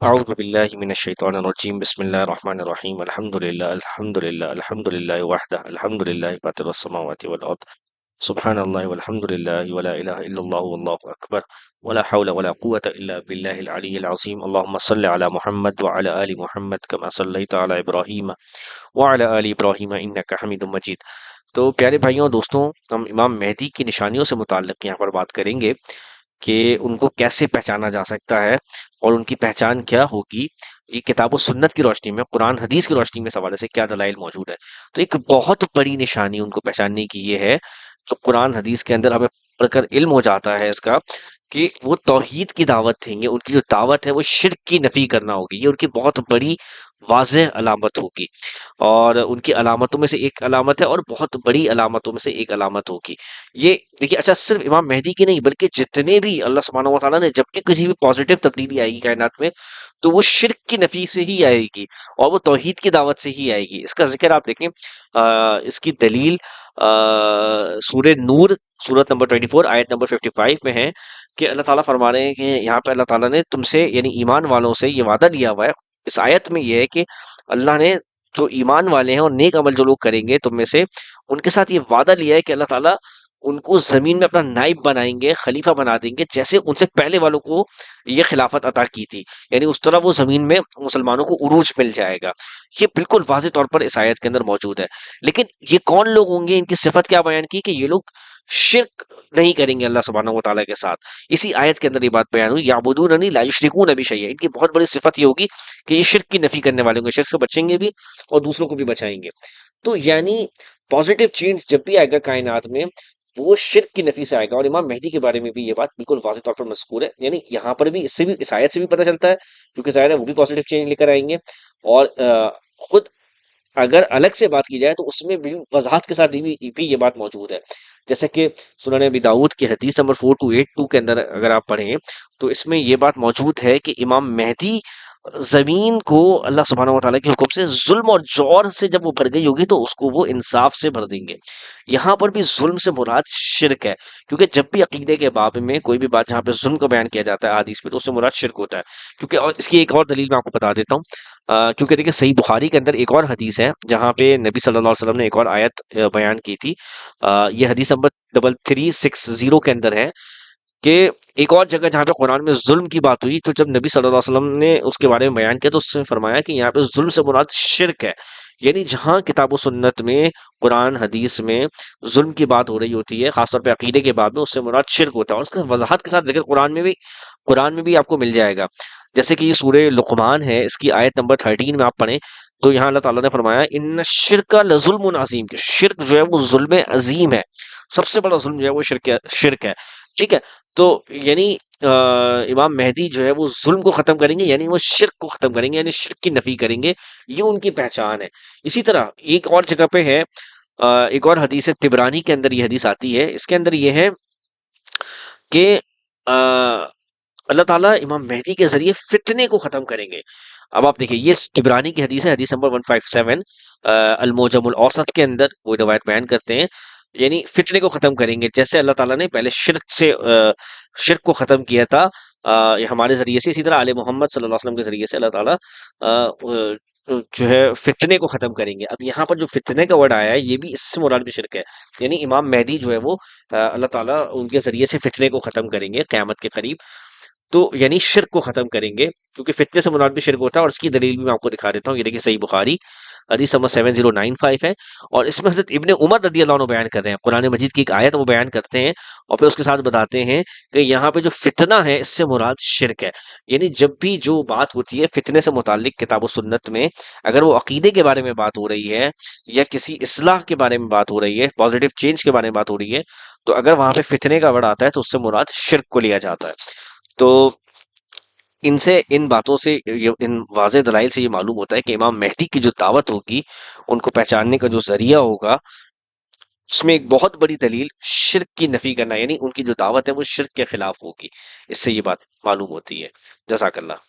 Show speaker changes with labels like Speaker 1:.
Speaker 1: أعوذ بالله من الشيطان الرجيم بسم الله الرحمن الرحيم الحمد لله وحده الحمد لله فاطر السماوات والأرض سبحان الله والحمد لله ولا إله إلا الله والله أكبر ولا حول ولا قوة إلا بالله العلي العظيم اللهم صل على محمد وعلى آل محمد كما صليت على إبراهيم وعلى آل إبراهيم إنك حميد مجيد۔ تو پیارے بھائیوں اور دوستوں، ہم امام مہدی کی نشانیوں سے متعلق یہاں پر بات کریں گے کہ ان کو کیسے پہچانا جا سکتا ہے اور ان کی پہچان کیا ہوگی۔ یہ کتاب و سنت کی روشنی میں، قرآن حدیث کی روشنی میں اس حوالے سے کیا دلائل موجود ہے۔ تو ایک بہت بڑی نشانی ان کو پہچاننے کی یہ ہے، جو قرآن حدیث کے اندر ہمیں پڑھ کر علم ہو جاتا ہے اس کا، کہ وہ توحید کی دعوت دیں گے۔ ان کی جو دعوت ہے وہ شرک کی نفی کرنا ہوگی، یہ ان کی بہت بڑی واضح علامت ہوگی، اور ان کی علامتوں میں سے ایک علامت ہے اور بہت بڑی علامتوں میں سے ایک علامت ہوگی یہ۔ دیکھیے، اچھا، صرف امام مہدی کی نہیں بلکہ جتنے بھی اللہ سبحانہ و تعالیٰ نے جب بھی کسی بھی پازیٹیو تبدیلی آئے گی کائنات میں، تو وہ شرک کی نفی سے ہی آئے گی اور وہ توحید کی دعوت سے ہی آئے گی۔ اس کا ذکر آپ دیکھیں، اس کی دلیل سورہ نور، سورت نمبر 24 آیت نمبر 55 میں ہے کہ اللہ تعالیٰ فرما رہے ہیں کہ یہاں پہ اللہ تعالیٰ نے تم سے یعنی ایمان والوں سے یہ وعدہ لیا ہوا ہے۔ اس آیت میں یہ ہے کہ اللہ نے جو ایمان والے ہیں اور نیک عمل جو لوگ کریں گے تم میں سے، ان کے ساتھ یہ وعدہ لیا ہے کہ اللہ تعالیٰ ان کو زمین میں اپنا نائب بنائیں گے، خلیفہ بنا دیں گے، جیسے ان سے پہلے والوں کو یہ خلافت عطا کی تھی، یعنی اس طرح وہ زمین میں مسلمانوں کو عروج مل جائے گا۔ یہ بالکل واضح طور پر اس آیت کے اندر موجود ہے۔ لیکن یہ کون لوگ ہوں گے، ان کی صفت کیا بیان کی کہ یہ لوگ شرک نہیں کریں گے اللہ سبحانہ و تعالیٰ کے ساتھ۔ اسی آیت کے اندر یہ بات بیان ہوئی، یعبدوننی لا یشرکون بی شیئا۔ ان کی بہت بڑی صفت یہ ہوگی کہ یہ شرک کی نفی کرنے والے ہوں گے، شرک سے بچیں گے بھی اور دوسروں کو بھی بچائیں گے۔ تو یعنی پازیٹیو چینج جب بھی آئے گا کائنات میں، وہ شرک کی نفی سے آئے گا۔ اور امام مہدی کے بارے میں بھی یہ بات بالکل واضح طور پر مذکور ہے، یعنی یہاں پر بھی اس آیت سے بھی پتہ چلتا ہے، کیونکہ ظاہر ہے وہ بھی پازیٹیو چینج لے کر آئیں گے۔ اور خود اگر الگ سے بات کی جائے تو اس میں بھی وضاحت کے ساتھ بھی یہ بات موجود ہے، جیسے کہ سنن ابی داؤد کی حدیث نمبر 4282 کے اندر اگر آپ پڑھیں تو اس میں یہ بات موجود ہے کہ امام مہدی زمین کو اللہ سبحانہ و تعالیٰ کے حکم سے ظلم اور جور سے جب وہ بھر گئی ہوگی تو اس کو وہ انصاف سے بھر دیں گے۔ یہاں پر بھی ظلم سے مراد شرک ہے، کیونکہ جب بھی عقیدے کے باب میں کوئی بھی بات جہاں پہ ظلم کا بیان کیا جاتا ہے حدیث میں، تو اس سے مراد شرک ہوتا ہے۔ کیونکہ اور اس کی ایک اور دلیل میں آپ کو بتا دیتا ہوں، کیونکہ دیکھیں صحیح بخاری کے اندر ایک اور حدیث ہے جہاں پہ نبی صلی اللہ علیہ وسلم نے ایک اور آیت بیان کی تھی۔ یہ حدیث نمبر 3360 کے اندر ہے کہ ایک اور جگہ جہاں پہ قرآن میں ظلم کی بات ہوئی، تو جب نبی صلی اللہ علیہ وسلم نے اس کے بارے میں بیان کیا تو اس نے فرمایا کہ یہاں پہ ظلم سے مراد شرک ہے۔ یعنی جہاں کتاب و سنت میں، قرآن حدیث میں ظلم کی بات ہو رہی ہوتی ہے، خاص طور پہ عقیدے کے باب میں، اس سے مراد شرک ہوتا ہے، اور اس کا وضاحت کے ساتھ ذکر قرآن میں بھی آپ کو مل جائے گا۔ جیسے کہ یہ سورہ لقمان ہے، اس کی آیت نمبر 13 میں آپ پڑھیں تو یہاں اللہ تعالیٰ نے فرمایا ان الشرک لظلم عظیم، کہ شرک جو ہے وہ ظلم عظیم ہے، سب سے بڑا ظلم جو ہے وہ شرک ہے۔ ٹھیک ہے، تو یعنی امام مہدی جو ہے وہ ظلم کو ختم کریں گے، یعنی وہ شرک کو ختم کریں گے، یعنی شرک کی نفی کریں گے، یہ ان کی پہچان ہے۔ اسی طرح ایک اور جگہ پہ ہے، ایک اور حدیث ہے طبرانی کے اندر یہ حدیث آتی ہے، اس کے اندر یہ ہے کہ اللہ تعالیٰ امام مہدی کے ذریعے فتنے کو ختم کریں گے۔ اب آپ دیکھیں، یہ طبرانی کی حدیث ہے، حدیث نمبر 157، المعجم الاوسط کے اندر وہ روایت بیان کرتے ہیں، یعنی فتنے کو ختم کریں گے، جیسے اللہ تعالیٰ نے پہلے شرک کو ختم کیا تھا یہ ہمارے ذریعے سے، اسی طرح آل محمد صلی اللہ علیہ وسلم کے ذریعے سے اللہ تعالیٰ جو ہے فتنے کو ختم کریں گے۔ اب یہاں پر جو فتنے کا ورڈ آیا ہے یہ بھی اس سے مراد بھی شرک ہے، یعنی امام مہدی جو ہے وہ اللہ تعالیٰ ان کے ذریعے سے فتنے کو ختم کریں گے قیامت کے قریب، تو یعنی شرک کو ختم کریں گے، کیونکہ فتنے سے مراد بھی شرک ہوتا ہے۔ اور اس کی دلیل بھی میں آپ کو دکھا دیتا ہوں، یہ دیکھیے صحیح بخاری حدیث نمبر 7095 ہے، اور اس میں حضرت ابن عمر رضی اللہ عنہ بیان کر رہے ہیں، قرآن مجید کی ایک آیت وہ بیان کرتے ہیں، اور پھر اس کے ساتھ بتاتے ہیں کہ یہاں پہ جو فتنہ ہے اس سے مراد شرک ہے۔ یعنی جب بھی جو بات ہوتی ہے فتنے سے متعلق کتاب و سنت میں، اگر وہ عقیدے کے بارے میں بات ہو رہی ہے یا کسی اصلاح کے بارے میں بات ہو رہی ہے، پازیٹیو چینج کے بارے میں بات ہو رہی ہے، تو اگر وہاں پہ فتنے کا ورڈ آتا ہے تو اس سے مراد شرک کو لیا جاتا ہے۔ تو ان باتوں سے، ان واضح دلائل سے یہ معلوم ہوتا ہے کہ امام مہدی کی جو دعوت ہوگی، ان کو پہچاننے کا جو ذریعہ ہوگا، اس میں ایک بہت بڑی دلیل شرک کی نفی کرنا، یعنی ان کی جو دعوت ہے وہ شرک کے خلاف ہوگی۔ اس سے یہ بات معلوم ہوتی ہے۔ جزاک اللہ۔